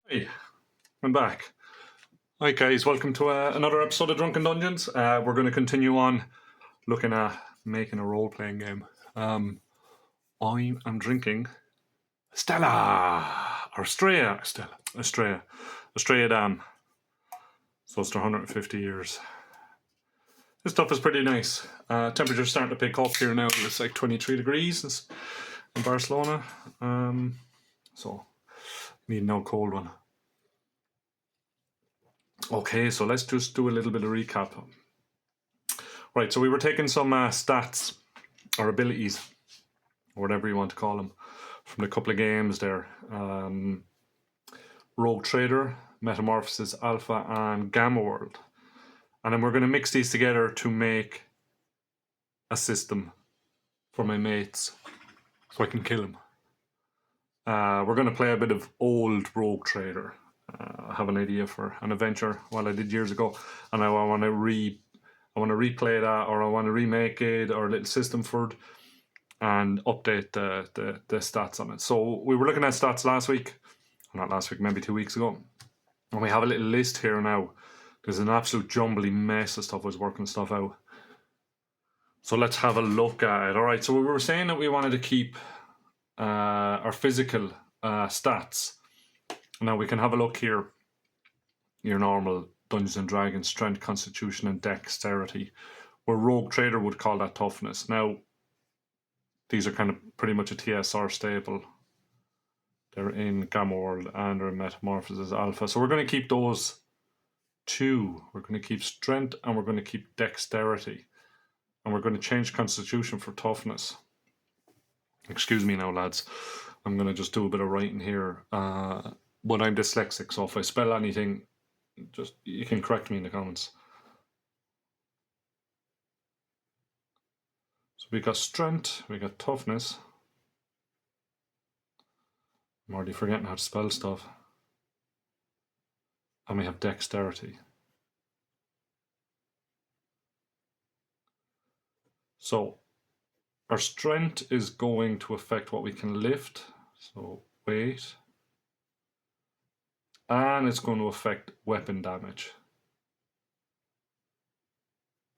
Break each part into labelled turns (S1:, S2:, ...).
S1: Hey, I'm back. Hi guys, welcome to another episode of Drunken Dungeons. We're going to continue on looking at making a role-playing game. I am drinking Stella, or Estrella, Estrella Dam. So it's 150 years. This stuff is pretty nice. Temperature's starting to pick up here now. It's like 23 degrees in Barcelona. So need no cold one. Okay, so let's just do a little bit of recap. Right, so we were taking some stats or abilities, or whatever you want to call them, from a couple of games there. Rogue Trader, Metamorphosis Alpha, and Gamma World. And then we're going to mix these together to make a system for my mates so I can kill them. We're going to play a bit of old Rogue Trader. I have an idea for an adventure I did years ago, and I want to replay that, or I want to remake it, or a little system for it, and update the stats on it. So we were looking at stats last week, not last week, maybe 2 weeks ago, and we have a little list here now. There's an absolute jumbly mess of stuff. I was working stuff out. So let's have a look at it. All right, so we were saying that we wanted to keep our physical stats. Now we can have a look here. Your normal Dungeons and Dragons strength, constitution, and dexterity, where Rogue Trader would call that toughness. Now, these are kind of pretty much a TSR staple. They're in Gamma World and they're in Metamorphosis Alpha. So we're going to keep those two. We're going to keep strength and we're going to keep dexterity. And we're going to change constitution for toughness. Excuse me now, lads. I'm going to just do a bit of writing here. But I'm dyslexic, so if I spell anything, just you can correct me in the comments. So we got strength, we got toughness. I'm already forgetting how to spell stuff. And we have dexterity. So our strength is going to affect what we can lift. So weight. And it's going to affect weapon damage.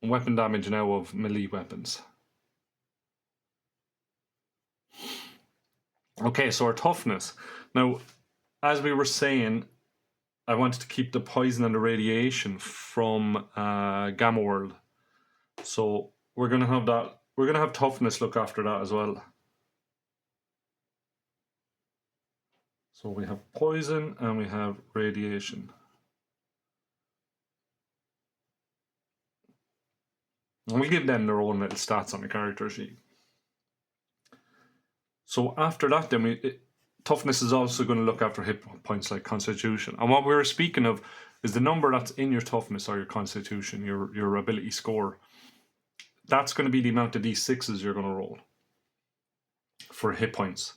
S1: Weapon damage now of melee weapons. Okay, so our toughness. Now, as we were saying, I wanted to keep the poison and the radiation from Gamma World. So we're going to have that. We're going to have toughness look after that as well. So we have poison and we have radiation. And we give them their own little stats on the character sheet. So after that, then toughness is also going to look after hit points like constitution. And what we were speaking of is the number that's in your toughness or your constitution, your ability score. That's going to be the amount of D6s you're going to roll for hit points.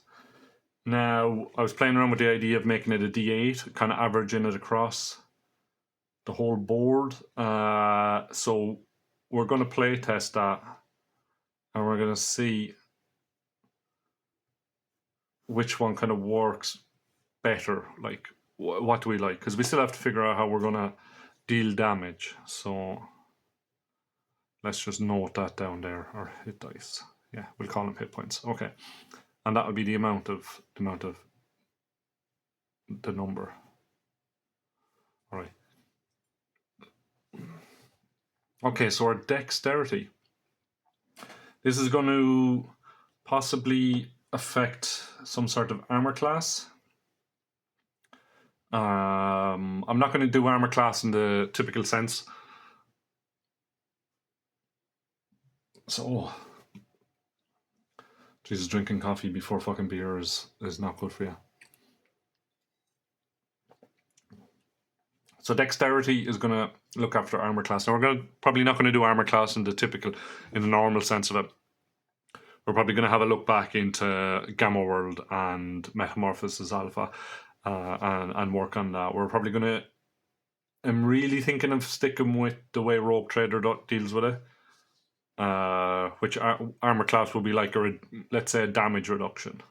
S1: Now, I was playing around with the idea of making it a D8, kind of averaging it across the whole board. So we're going to play test that, and we're going to see which one kind of works better. Like, what do we like? Because we still have to figure out how we're going to deal damage. So let's just note that down there, or hit dice. Yeah, we'll call them hit points. Okay. And that would be the amount of the number. All right. Okay, so our dexterity. This is going to possibly affect some sort of armor class. I'm not going to do armor class in the typical sense. So, Jesus, drinking coffee before fucking beer is not good for you. So dexterity is going to look after armor class. Now we're probably not going to do armor class in the normal sense of it. We're probably going to have a look back into Gamma World and Metamorphosis Alpha and work on that. We're probably going to... I'm really thinking of sticking with the way Rogue Trader deals with it. Which armor class will be like, let's say, a damage reduction.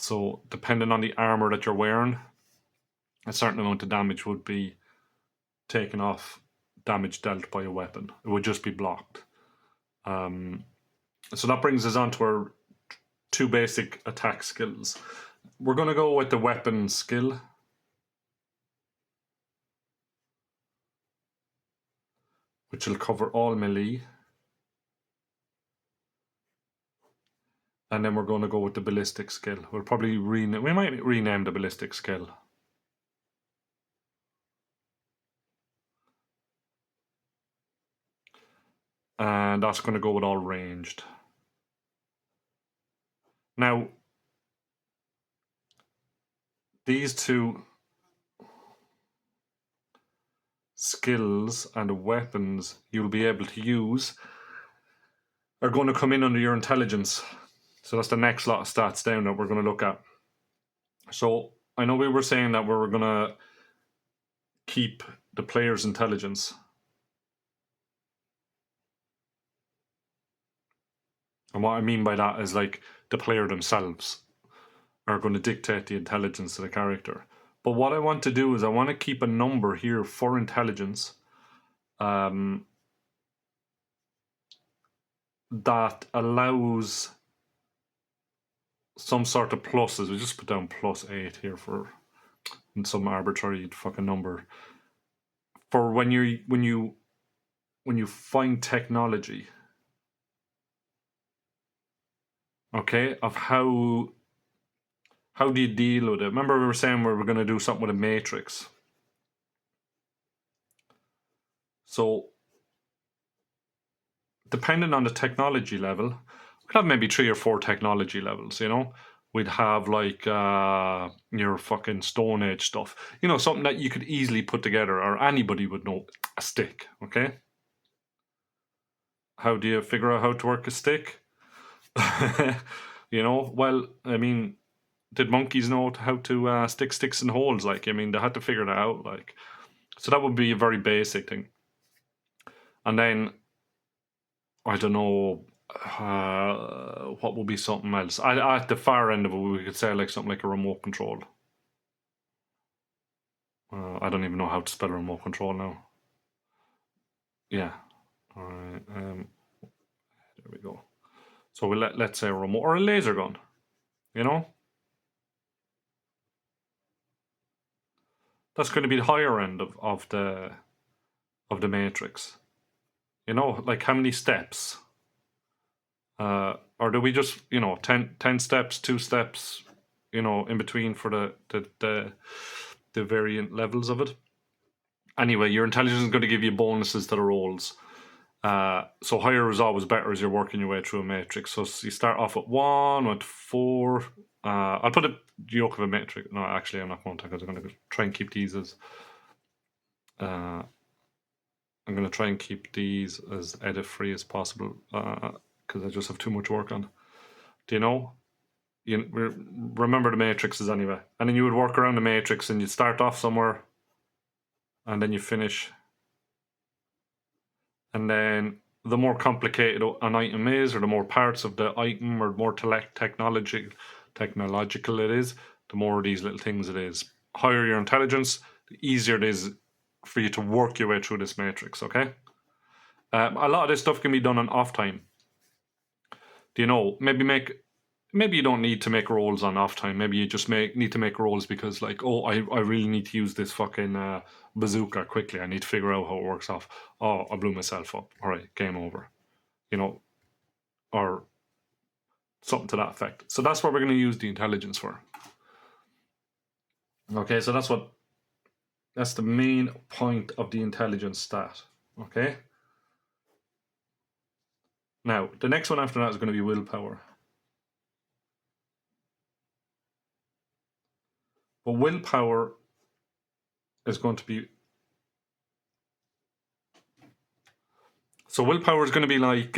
S1: So depending on the armor that you're wearing, a certain amount of damage would be taken off damage dealt by a weapon. It would just be blocked. So that brings us on to our 2 basic attack skills. We're going to go with the weapon skill. Which will cover all melee. And then we're going to go with the ballistic skill. We'll probably we might rename the ballistic skill. And that's going to go with all ranged. Now, these 2 skills and weapons you'll be able to use are going to come in under your intelligence. So that's the next lot of stats down that we're going to look at. So I know we were saying that we were going to keep the player's intelligence. And what I mean by that is like the player themselves are going to dictate the intelligence of the character. But what I want to do is I want to keep a number here for intelligence that allows some sort of pluses. We just put down +8 here for some arbitrary fucking number. For when you find technology, okay, of how do you deal with it? Remember we were saying we were going to do something with a matrix. So depending on the technology level, we could have maybe 3 or 4 technology levels, you know? We'd have like your fucking Stone Age stuff. You know, something that you could easily put together or anybody would know. A stick, okay? How do you figure out how to work a stick? You know, well, I mean, did monkeys know how to stick sticks in holes? Like, I mean, they had to figure that out. Like, so that would be a very basic thing. And then, I don't know, what would be something else? At the far end of it, we could say like something like a remote control. I don't even know how to spell remote control now. Yeah. All right. There we go. So let's say a remote or a laser gun. You know, that's going to be the higher end of the matrix. You know, like how many steps? Or do we just 10 steps, 2 steps, in between for the variant levels of it? Anyway, your intelligence is going to give you bonuses to the rolls. So higher is always better as you're working your way through a matrix. So you start off at 1, at 4. I'll put a yoke of a matrix. No, actually, I'm not going to, because I'm going to try and keep these as. I'm going to try and keep these as edit free as possible because I just have too much work on. Do you know? You remember the matrices anyway, and then you would work around the matrix, and you'd start off somewhere, and then you finish. And then the more complicated an item is, or the more parts of the item, or more technological it is, the more of these little things it is. Higher your intelligence, the easier it is for you to work your way through this matrix, okay? A lot of this stuff can be done on off time. Do you know, maybe you don't need to make rolls on off time. Maybe you just need to make rolls because, like, oh, I really need to use this fucking bazooka quickly. I need to figure out how it works off. Oh, I blew myself up. All right, game over. You know, or something to that effect. So that's what we're going to use the intelligence for. Okay, so that's the main point of the intelligence stat. Okay. Now, the next one after that is going to be willpower. But willpower is going to be... So willpower is going to be like...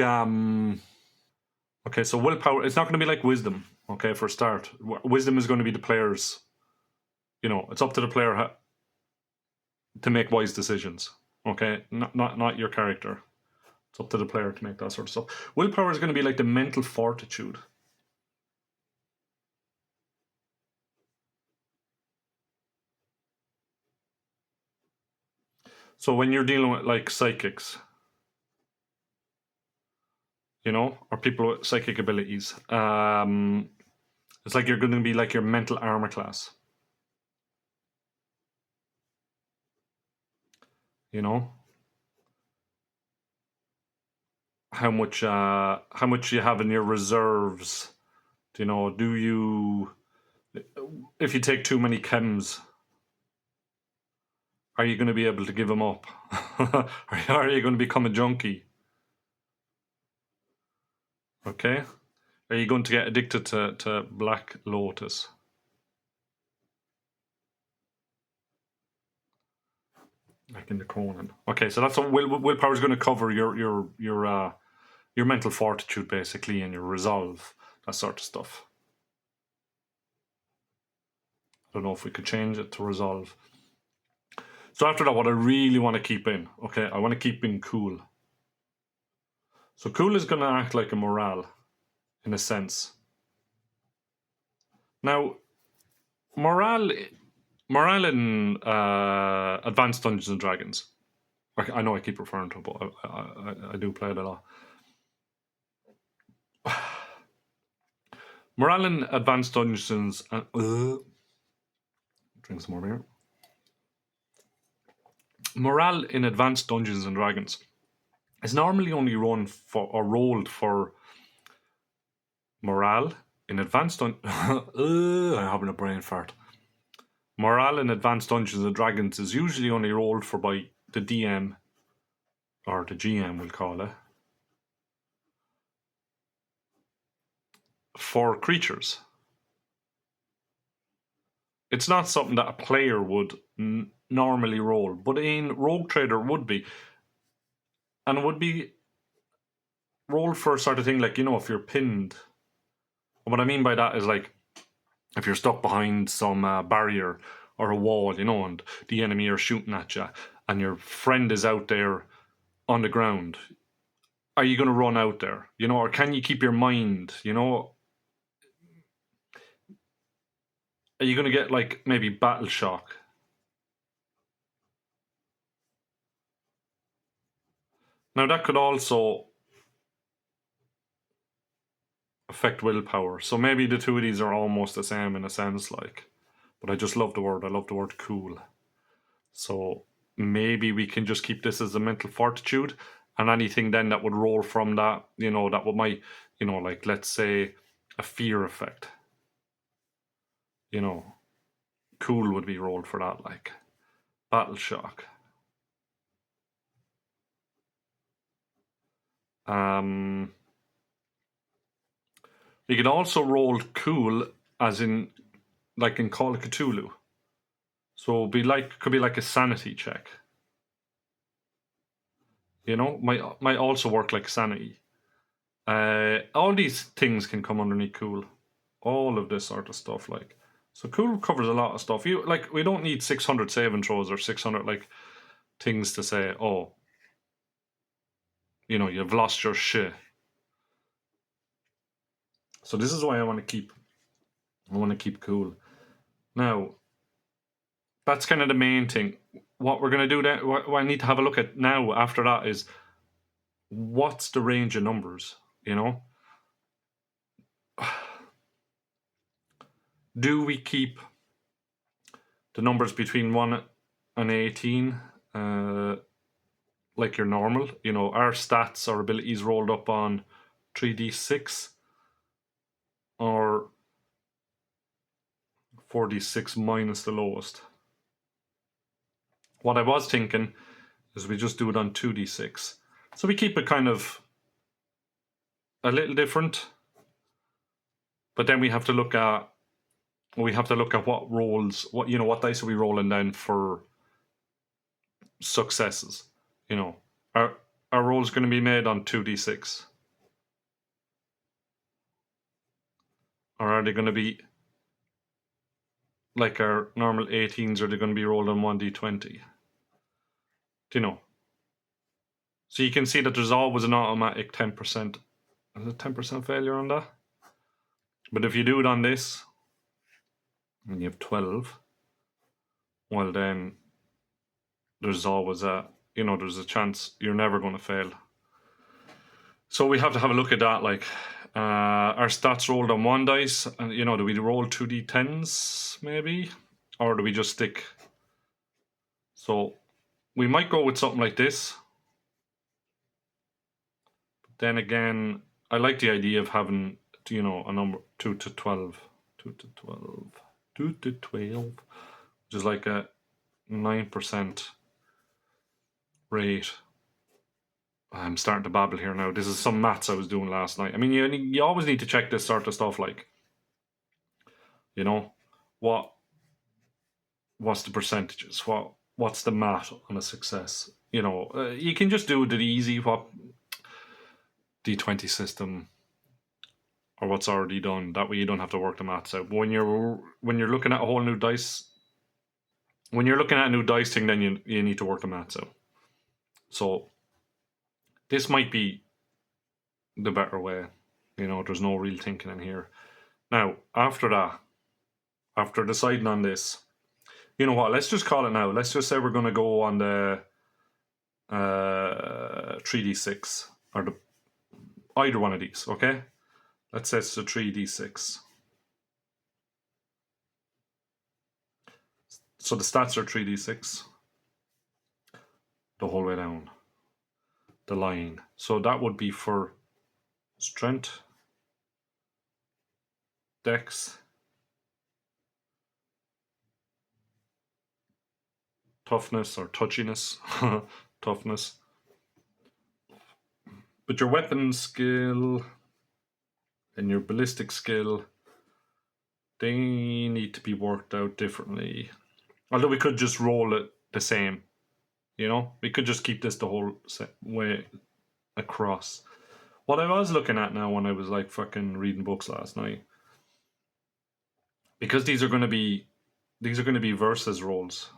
S1: Okay, so willpower, it's not going to be like wisdom, okay, for a start. Wisdom is going to be the player's... it's up to the player to make wise decisions, okay? Not your character. It's up to the player to make that sort of stuff. Willpower is going to be like the mental fortitude. So when you're dealing with like psychics, you know, or people with psychic abilities, it's like you're going to be like your mental armor class. You know, how much you have in your reserves. You know, do you, if you take too many chems, are you going to be able to give them up? Are you going to become a junkie? Okay. Are you going to get addicted to Black Lotus? Like in the Conan. Okay, so that's what willpower is going to cover your mental fortitude basically, and your resolve, that sort of stuff. I don't know if we could change it to resolve. So after that, what I really want to keep in, okay, I want to keep in cool. So cool is going to act like a morale, in a sense. Now, morale in Advanced Dungeons and Dragons. I know I keep referring to it, but I do play it a lot. Morale in Advanced Dungeons and drink some more beer. Morale in Advanced Dungeons and Dragons is normally only run for or rolled for morale in Advanced I'm having a brain fart. Morale in Advanced Dungeons and Dragons is usually only rolled for by the DM or the GM, we'll call it, for creatures. It's not something that a player would normally roll, but in Rogue Trader would be. And it would be rolled for a sort of thing like, you know, if you're pinned. And what I mean by that is like, if you're stuck behind some barrier or a wall, you know, and the enemy are shooting at you, and your friend is out there on the ground, are you going to run out there, you know, or can you keep your mind, you know? Are you going to get like maybe battle shock? Now that could also affect willpower. So maybe the two of these are almost the same in a sense, like, but I just love the word. I love the word cool. So maybe we can just keep this as a mental fortitude, and anything then that would roll from that, you know, that would might, you know, like let's say a fear effect, you know, cool would be rolled for that, like battle shock. You can also roll cool as in like in Call of Cthulhu. So could be like a sanity check. You know, might also work like sanity. All these things can come underneath cool. All of this sort of stuff, like, so cool covers a lot of stuff. You like, we don't need 600 saving throws or 600 like things to say, oh, you know, you've lost your shit. So this is why I want to keep cool. Now, that's kind of the main thing. What we're going to do then, what I need to have a look at now after that is, what's the range of numbers, you know? Do we keep the numbers between 1 and 18 like your normal? You know, our stats or abilities rolled up on 3d6 or 4d6 minus the lowest. What I was thinking is we just do it on 2d6. So we keep it kind of a little different. But then we have to look at what rolls, what, you know, what dice are we rolling then for successes. You know, our rolls going to be made on 2d6, or are they going to be like our normal 18s, or they're going to be rolled on 1d20? Do you know? So you can see that there's always an automatic 10%. Is it 10% failure on that? But if you do it on this, and you have 12, well then there's always there's a chance you're never going to fail. So we have to have a look at that. Like, our stats rolled on 1 dice, and do we roll 2d10s maybe, or do we just stick? So we might go with something like this. But then again, I like the idea of having a number 2 to 12, 2 to 12, 2 to 12, which is like a 9% rate. I'm starting to babble here now. This is some maths I was doing last night. I mean, you always need to check this sort of stuff, like, what's the percentages? What's the math on a success? You can just do the easy, what D20 system, or what's already done. That way you don't have to work the maths out. But when you're looking at a whole new dice, when you're looking at a new dice thing, then you need to work the maths out. So this might be the better way. There's no real thinking in here. Now, after that, after deciding on this, you know what? Let's just call it now. Let's just say we're going to go on the 3d6, or either one of these, okay? Let's say it's the 3d6. So the stats are 3d6 the whole way down the line. So that would be for strength, dex, toughness or touchiness, toughness. But your weapon skill and your ballistic skill, they need to be worked out differently. Although we could just roll it the same. We could just keep this the whole way across. What I was looking at now when I was like fucking reading books last night, because these are going to be versus rolls.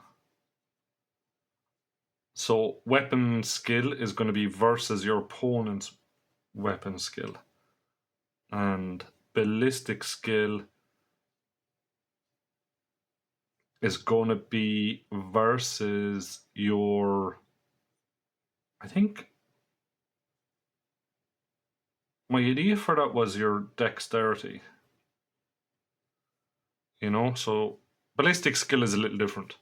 S1: So weapon skill is going to be versus your opponent's weapon skill, and ballistic skill is going to be versus your, I think my idea for that was your dexterity. So ballistic skill is a little different.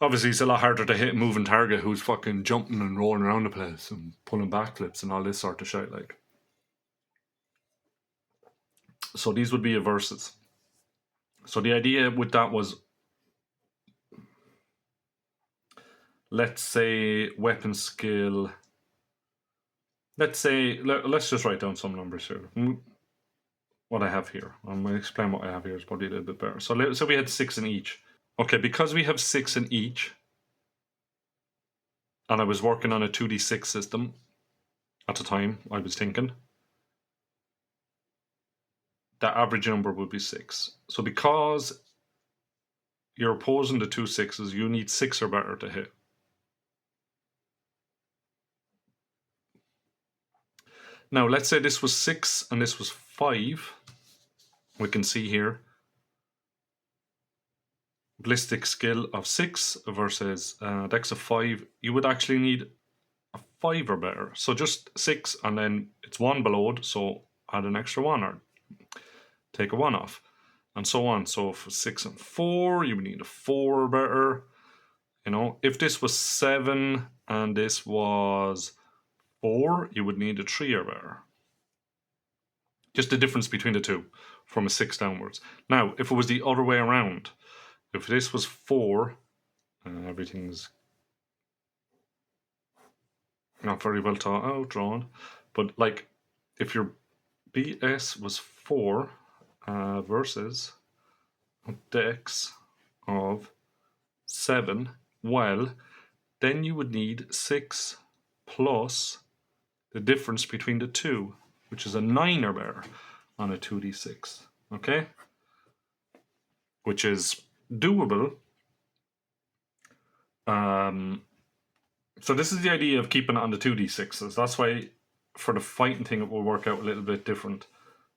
S1: Obviously, it's a lot harder to hit a moving target who's fucking jumping and rolling around the place and pulling backflips and all this sort of shit, like. So these would be a versus. So the idea with that was, let's say weapon skill. Let's just write down some numbers here. What I have here. I'm going to explain what I have here is probably a little bit better. So we had 6 in each. Okay, because we have 6 in each, and I was working on a 2d6 system at the time, I was thinking the average number would be 6. So because you're opposing the 2 6s, you need 6 or better to hit. Now, let's say this was 6 and this was 5. We can see here ballistic skill of 6 versus dex of 5. You would actually need a 5 or better. So just 6, and then it's 1 below it, so add an extra 1 or take a 1 off, and so on. So for 6 and 4, you would need a 4 or better. If this was 7 and this was 4, you would need a 3 or better. Just the difference between the two from a 6 downwards. Now, if it was the other way around, if this was 4, everything's not very well thought out, drawn, but like if your BS was 4 versus a dex of 7, well, then you would need 6 plus the difference between the two, which is a 9 or better on a 2d6. Okay? Which is doable. So this is the idea of keeping it on the 2d6s. That's why for the fighting thing it will work out a little bit different.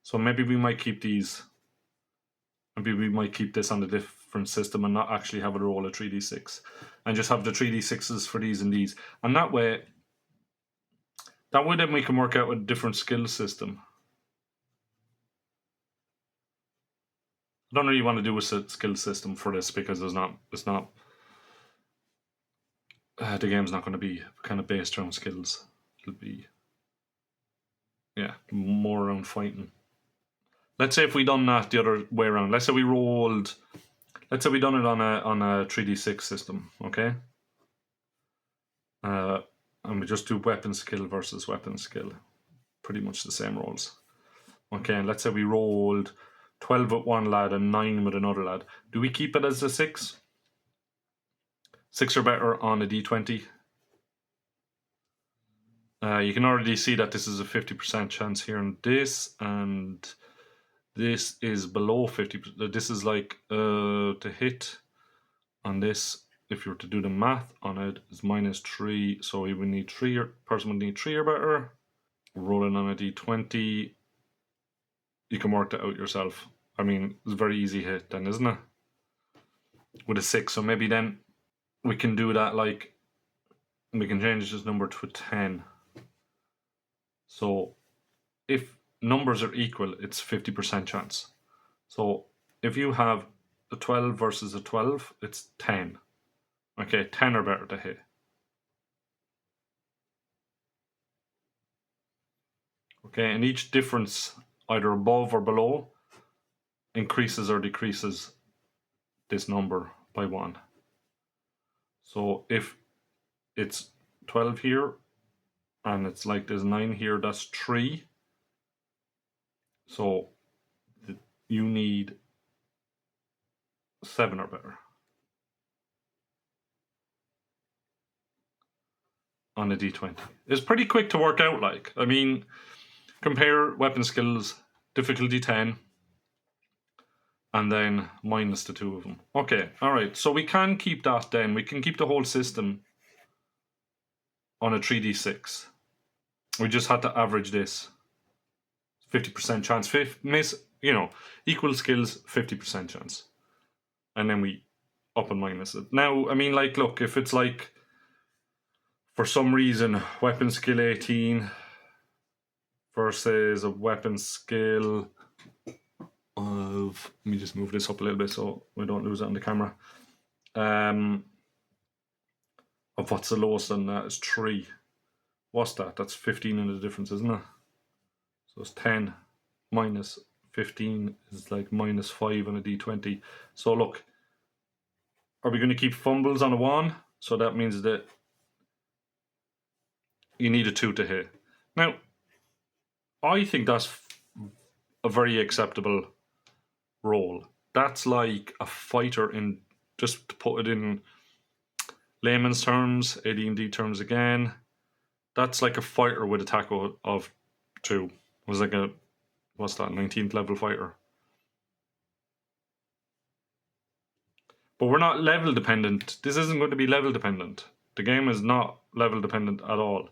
S1: So maybe we might keep these. Maybe we might keep this on a different system and not actually have it roll a 3d6. and just have the 3d6s for these and these. And that way then we can work out a different skill system. I don't really want to do a skill system for this because it's not the game's not going to be kind of based around skills. It'll be, yeah, more around fighting. Let's say if we done that the other way around. Let's say we done it on a 3d6 system, okay? And we just do weapon skill versus weapon skill. Pretty much the same rolls. Okay, and let's say we rolled 12 with one lad and 9 with another lad. Do we keep it as a 6? 6 or better on a d20. You can already see that this is a 50% chance here on this, and this is below 50%. This is like to hit on this. If you were to do the math on it, is -3. So we would need 3. Person would need 3 or better. Rolling on a d20. You can work that out yourself. I mean, it's a very easy hit then, isn't it? With a 6. So maybe then we can do that, like, we can change this number to a 10. So if numbers are equal, it's 50% chance. So if you have a 12 versus a 12, it's 10. Okay, 10 or better to hit. Okay, and each difference, either above or below, increases or decreases this number by 1. So if it's 12 here, and it's like there's 9 here, that's 3. So you need 7 or better on a d20. It's pretty quick to work out, like. I mean, compare weapon skills, difficulty 10, and then minus the 2 of them. Okay, alright, so we can keep that then. We can keep the whole system on a 3d6. We just had to average this. 50% chance. Equal skills, 50% chance. And then we up and minus it. Now, I mean, like, look, if it's like, for some reason, weapon skill 18 versus a weapon skill of, let me just move this up a little bit so we don't lose it on the camera. Of what's the lowest on that is 3. What's that? That's 15 in the difference, isn't it? So it's 10 minus 15 is like -5 on a d20. So look, are we going to keep fumbles on a 1? So that means that you need a 2 to hit. Now, I think that's a very acceptable roll. That's like a fighter in, just to put it in layman's terms, AD&D terms again, that's like a fighter with attack of 2. It was like a, what's that, 19th level fighter. But we're not level dependent. This isn't going to be level dependent. The game is not level dependent at all.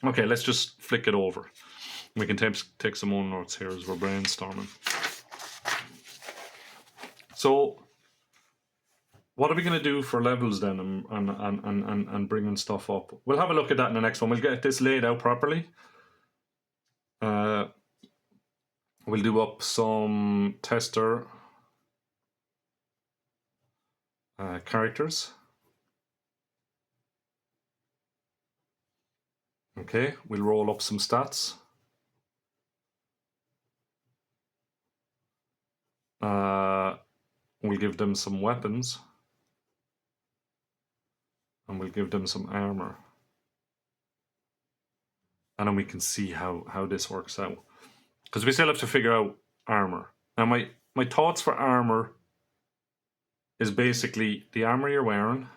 S1: Okay, let's just flick it over. We can take some more notes here as we're brainstorming. So, what are we going to do for levels then, and bringing stuff up? We'll have a look at that in the next one. We'll get this laid out properly. We'll do up some tester characters. Okay, we'll roll up some stats. We'll give them some weapons. And we'll give them some armor. And then we can see how this works out. Because we still have to figure out armor. Now my thoughts for armor is basically the armor you're wearing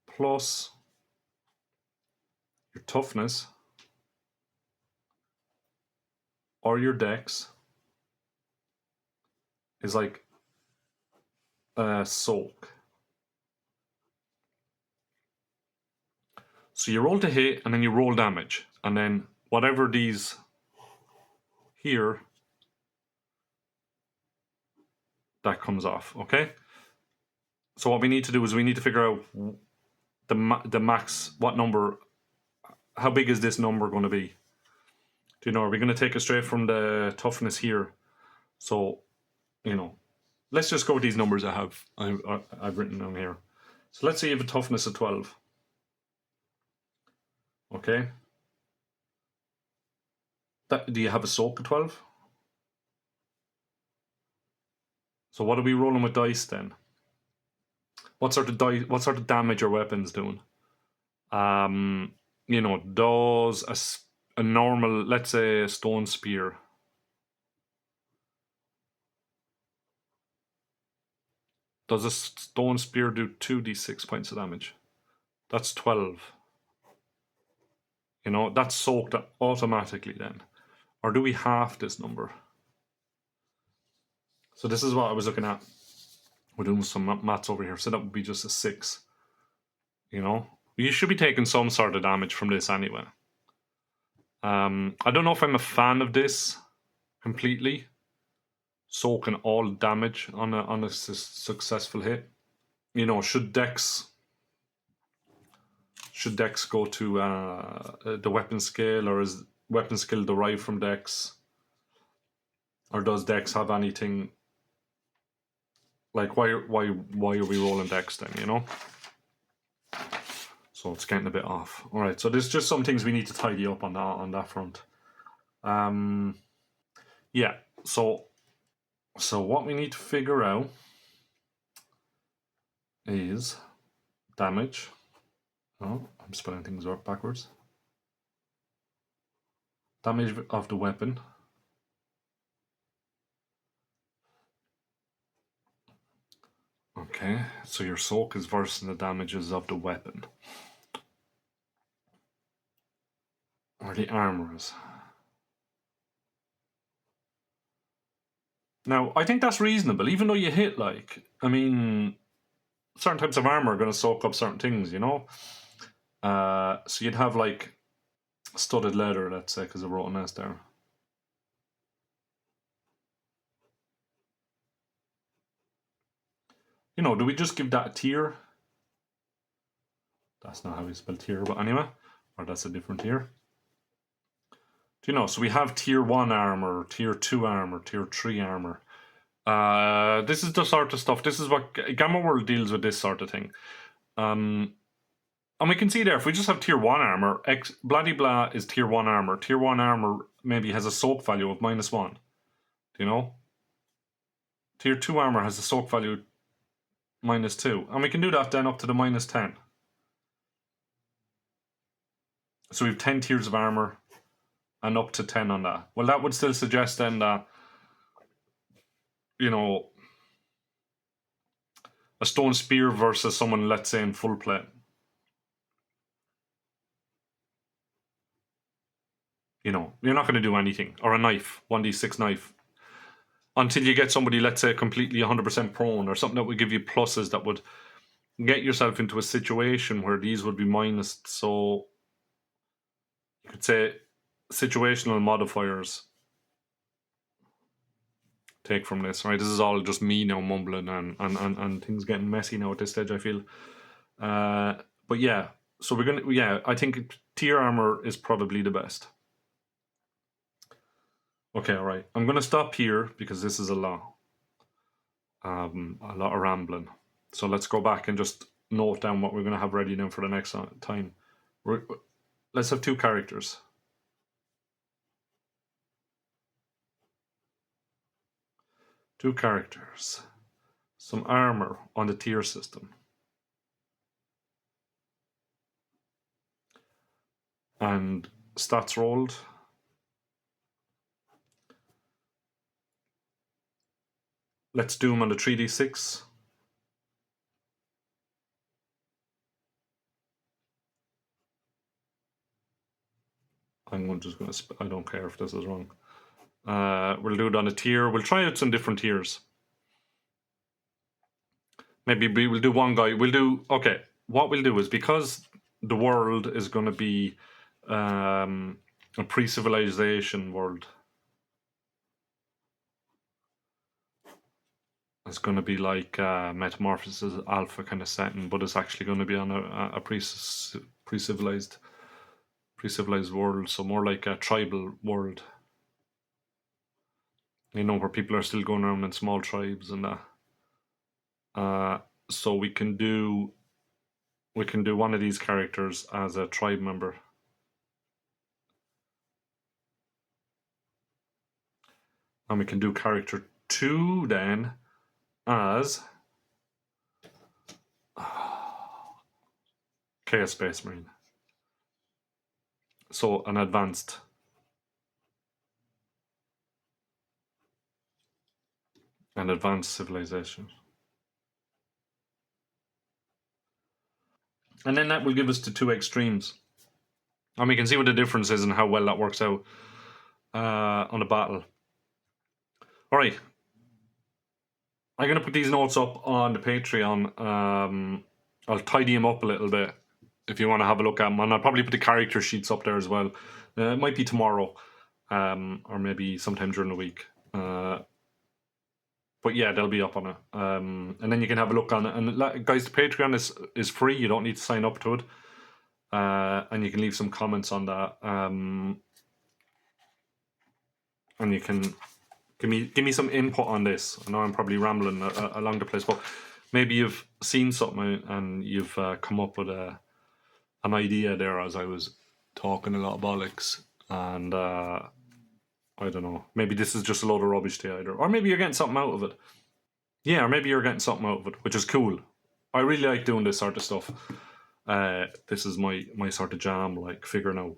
S1: plus your toughness or your dex is like soak. So you roll to hit and then you roll damage, and then whatever these here that comes off, okay? So what we need to do is we need to figure out the max, what number, how big is this number going to be? Do you know, are we going to take it straight from the toughness here? So, you know, let's just go with these numbers I've written down here. So let's say you have a toughness of 12. Okay. Do you have a soak of 12? So what are we rolling with dice then? What sort of damage are weapons doing? You know, does a normal, let's say a stone spear, does a stone spear do 2d6 points of damage? That's 12. You know, that's soaked automatically then. Or do we half this number? So this is what I was looking at. We're doing some maths over here. So that would be just a 6. You know, you should be taking some sort of damage from this anyway. I don't know if I'm a fan of this completely. Soaking all damage on a successful hit. You know, should Dex go to the weapon skill, or is weapon skill derived from Dex? Or does Dex have anything? Like, why are we rolling Dex then, you know? So it's getting a bit off. All right, so there's just some things we need to tidy up on that front. Yeah, so what we need to figure out is damage. Oh, I'm spelling things backwards. Damage of the weapon. Okay, so your soak is versus the damages of the weapon. Or the armor is. Now, I think that's reasonable, even though you hit, like, I mean, certain types of armor are going to soak up certain things, you know? So you'd have, like, studded leather, let's say, because I wrote an S there. You know, do we just give that a tier? That's not how we spell tier, but anyway. Or that's a different tier. Do you know, so we have tier 1 armor, tier 2 armor, tier 3 armor. This is the sort of stuff, this is what Gamma World deals with, this sort of thing. And we can see there, if we just have tier 1 armor, bloody blah is tier 1 armor. Tier 1 armor maybe has a soak value of -1. Do you know? Tier 2 armor has a soak value -2. And we can do that then up to the -10. So we have 10 tiers of armor and up to 10 on that. Well, that would still suggest then that, you know, a stone spear versus someone, let's say, in full plate. You know, you're not going to do anything. Or a knife, 1d6 knife. Until you get somebody, let's say, completely 100% prone, or something that would give you pluses, that would get yourself into a situation where these would be minus. So you could say situational modifiers take from this, right? This is all just me now mumbling and things getting messy now at this stage, I feel. But yeah, so we're going to, yeah, I think tier armor is probably the best. Okay, all right. I'm going to stop here because this is a lot of rambling. So let's go back and just note down what we're going to have ready now for the next time. Let's have 2 characters. Two characters. Some armor on the tier system. And stats rolled. Let's do them on the 3d6. I'm just going to, I don't care if this is wrong. We'll do it on a tier. We'll try out some different tiers. Maybe we'll do one guy. We'll do, okay, what we'll do is, because the world is going to be a pre-civilization world. It's going to be like Metamorphosis Alpha kind of setting, but it's actually going to be on a pre-civilized world, so more like a tribal world. You know, where people are still going around in small tribes and that. So we can do one of these characters as a tribe member. And we can do character 2 then as Chaos Space Marine. So an advanced civilization. And then that will give us the 2 extremes. And we can see what the difference is and how well that works out on a battle. All right. I'm going to put these notes up on the Patreon. I'll tidy them up a little bit if you want to have a look at them. And I'll probably put the character sheets up there as well. It might be tomorrow or maybe sometime during the week. But yeah, they'll be up on it. And then you can have a look on it. And guys, the Patreon is free. You don't need to sign up to it. And you can leave some comments on that. And you can give me some input on this. I know I'm probably rambling along the place, but maybe you've seen something and you've come up with an idea there as I was talking a lot of bollocks. And I don't know. Maybe this is just a load of rubbish to either. Or maybe you're getting something out of it. Yeah, or maybe you're getting something out of it, which is cool. I really like doing this sort of stuff. This is my sort of jam, like figuring out,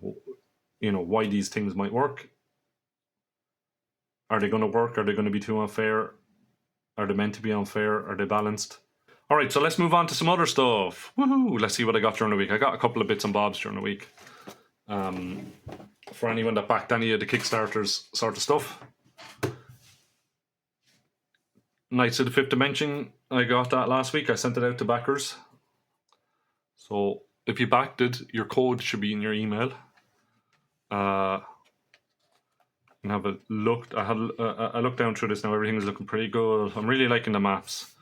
S1: why these things might work. Are they going to work? Are they going to be too unfair? Are they meant to be unfair? Are they balanced? All right, so let's move on to some other stuff. Woohoo! Let's see what I got during the week. I got a couple of bits and bobs during the week. For anyone that backed any of the Kickstarters sort of stuff. Knights of the Fifth Dimension, I got that last week. I sent it out to backers. So if you backed it, your code should be in your email. And have a look. I looked down through this now. Everything is looking pretty good. I'm really liking the maps.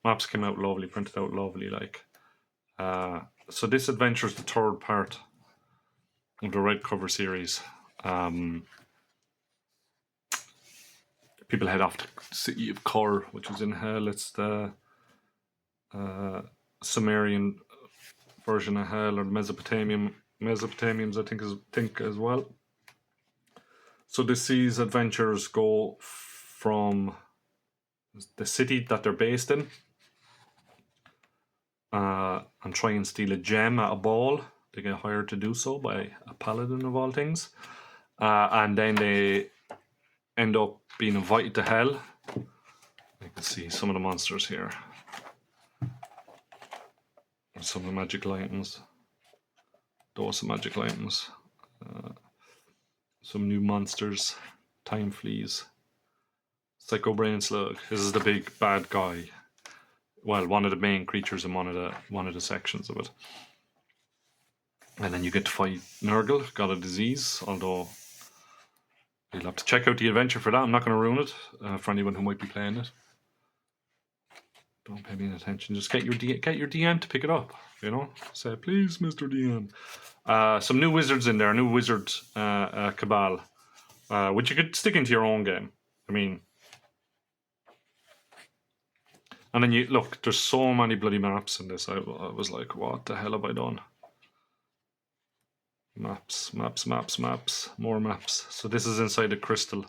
S1: Maps came out lovely, printed out lovely. Like, so this adventure is the 3rd part of the Red Cover series. People head off to the city of Kor, which is in hell. It's the Sumerian version of hell, or Mesopotamians, I think as well. So these adventures go from the city that they're based in, and try and steal a gem at a ball. They get hired to do so by a paladin of all things, and then they end up being invited to hell. You can see some of the monsters here, and some of the magical items. Those are magical items. Some new monsters, time fleas, Psycho Brain Slug. This is the big bad guy. Well, one of the main creatures in one of the sections of it. And then you get to fight Nurgle, got a disease. Although you'll have to check out the adventure for that. I'm not going to ruin it for anyone who might be playing it. Don't pay me any attention. Just get your DM to pick it up. Say please, Mr. DM. Some new wizards in there. New wizard cabal, which you could stick into your own game. I mean, and then you look. There's so many bloody maps in this. I was like, what the hell have I done? Maps, more maps. So this is inside the crystal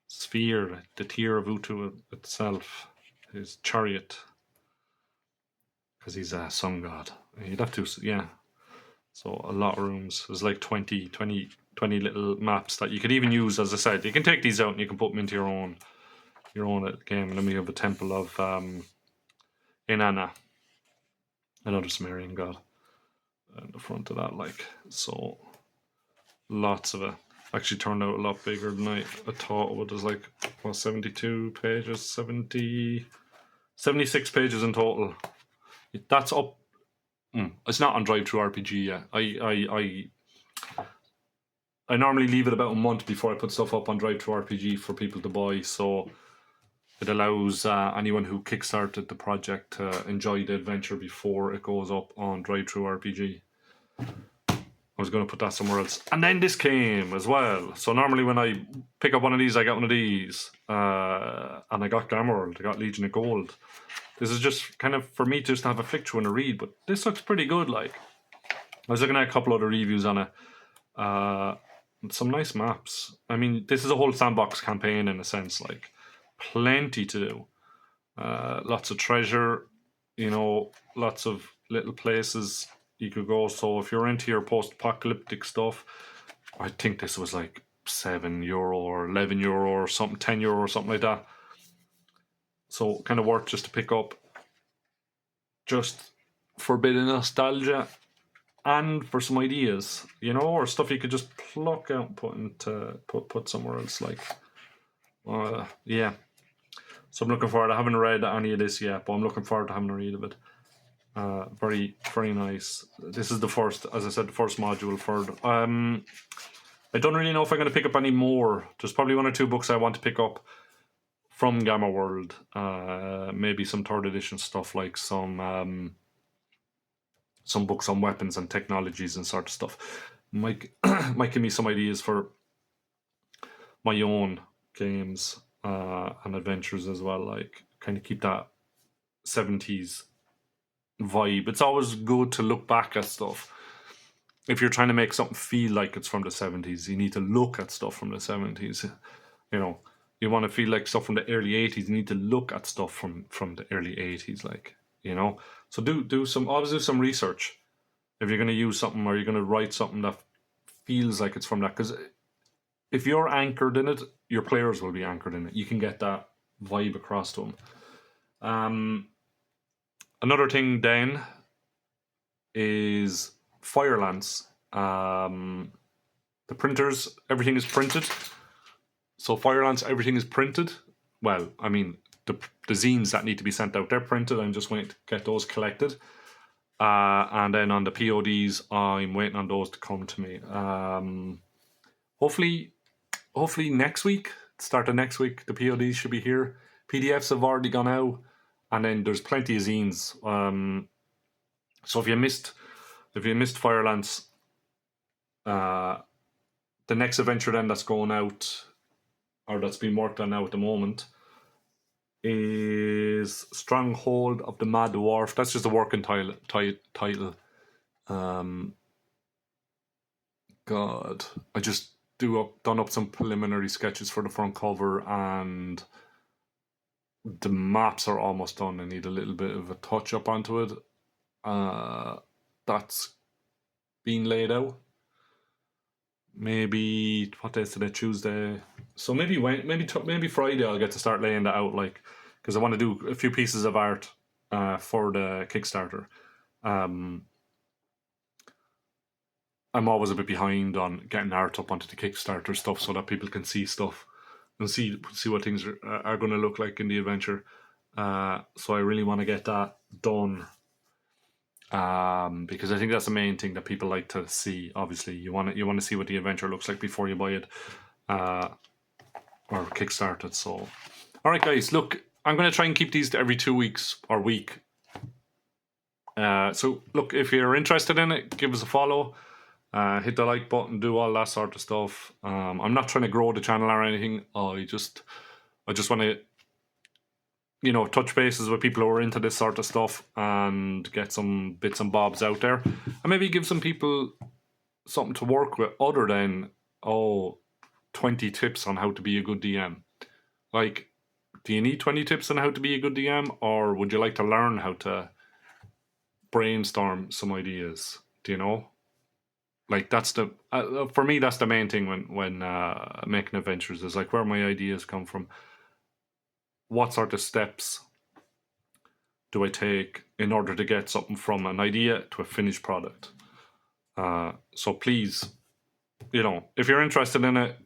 S1: sphere, the tier of Utu itself, his chariot, because he's a sun god. You'd have to, yeah. So a lot of rooms. There's like 20 little maps that you could even use. As I said, you can take these out and you can put them into your own game. And then we have a temple of Inanna, another Sumerian god, in the front of that. Like, so lots of it. Actually turned out a lot bigger than I thought it would. There's like 72 pages, 76 pages in total. That's up. It's not on Drive-Thru-RPG yet. I normally leave it about a month before I put stuff up on Drive-Thru-RPG for people to buy. So It allows anyone who kickstarted the project to enjoy the adventure before it goes up on Drive-Thru RPG. I was going to put that somewhere else. And then this came as well. So normally when I pick up one of these, I get one of these. And I got Gamworld, I got Legion of Gold. This is just kind of for me just to have a flick through and a read, but this looks pretty good. Like, I was looking at a couple other reviews on it. Some nice maps. I mean, this is a whole sandbox campaign in a sense, like plenty to do. Lots of treasure, you know, lots of little places you could go. So if you're into your post-apocalyptic stuff, I think this was like €7 or €11 or something, €10 or something like that. So kind of worth just to pick up, just for a bit of nostalgia and for some ideas, you know, or stuff you could just pluck out and put into put somewhere else. Like, yeah. So I'm looking forward. I haven't read any of this yet, but I'm looking forward to having a read of it. Very, very nice. This is the first, as I said, the first module for it. I don't really know if I'm going to pick up any more. There's probably 1 or 2 books I want to pick up from Gamma World. Maybe some 3rd edition stuff, like some books on weapons and technologies and sort of stuff. Might give me some ideas for my own games and adventures as well. Like, kind of keep that 70s vibe. It's always good to look back at stuff. If you're trying to make something feel like it's from the 70s, you need to look at stuff from the 70s. You know, you want to feel like stuff from the early 80s, you need to look at stuff from the early 80s, like, you know. So always do some research if you're going to use something or you're going to write something that feels like it's from that, because if you're anchored in it, your players will be anchored in it. You can get that vibe across to them. Another thing then is Firelance. The printers, everything is printed. So Firelance, everything is printed. Well, I mean, the zines that need to be sent out, they're printed. I'm just waiting to get those collected. And then on the PODs, I'm waiting on those to come to me. Hopefully next week, start of next week, the PODs should be here. PDFs have already gone out, and then there's plenty of zines. So if you missed Firelance, the next adventure then that's going out, or that's being worked on now at the moment, is Stronghold of the Mad Dwarf. That's just a working title. God, I just done up some preliminary sketches for the front cover, and the maps are almost done. I need a little bit of a touch up onto it. That's being laid out. Maybe what day is today? Tuesday. So maybe Friday I'll get to start laying that out, like, because I want to do a few pieces of art for the Kickstarter. I'm always a bit behind on getting art up onto the Kickstarter stuff so that people can see stuff and see what things are going to look like in the adventure. So I really want to get that done, because I think that's the main thing that people like to see. Obviously, you want to see what the adventure looks like before you buy it or kickstart it. So, all right, guys, look, I'm going to try and keep these to every 2 weeks or week. So, look, if you're interested in it, give us a follow. Hit the like button, do all that sort of stuff. I'm not trying to grow the channel or anything. I just want to, you know, touch bases with people who are into this sort of stuff and get some bits and bobs out there, and maybe give some people something to work with other than 20 tips on how to be a good DM. Like, do you need 20 tips on how to be a good DM, or would you like to learn how to brainstorm some ideas? Do you know? Like, that's the for me, that's the main thing when making adventures, is like, where my ideas come from. What sort of steps do I take in order to get something from an idea to a finished product? So please, you know, if you're interested in it,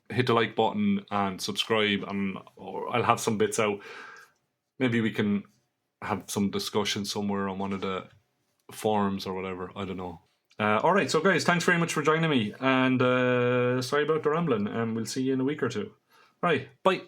S1: hit the like button and subscribe, and I'll have some bits out. Maybe we can have some discussion somewhere on one of the forums or whatever. I don't know. All right, so guys, thanks very much for joining me, and sorry about the rambling, and we'll see you in a week or two. All right, bye.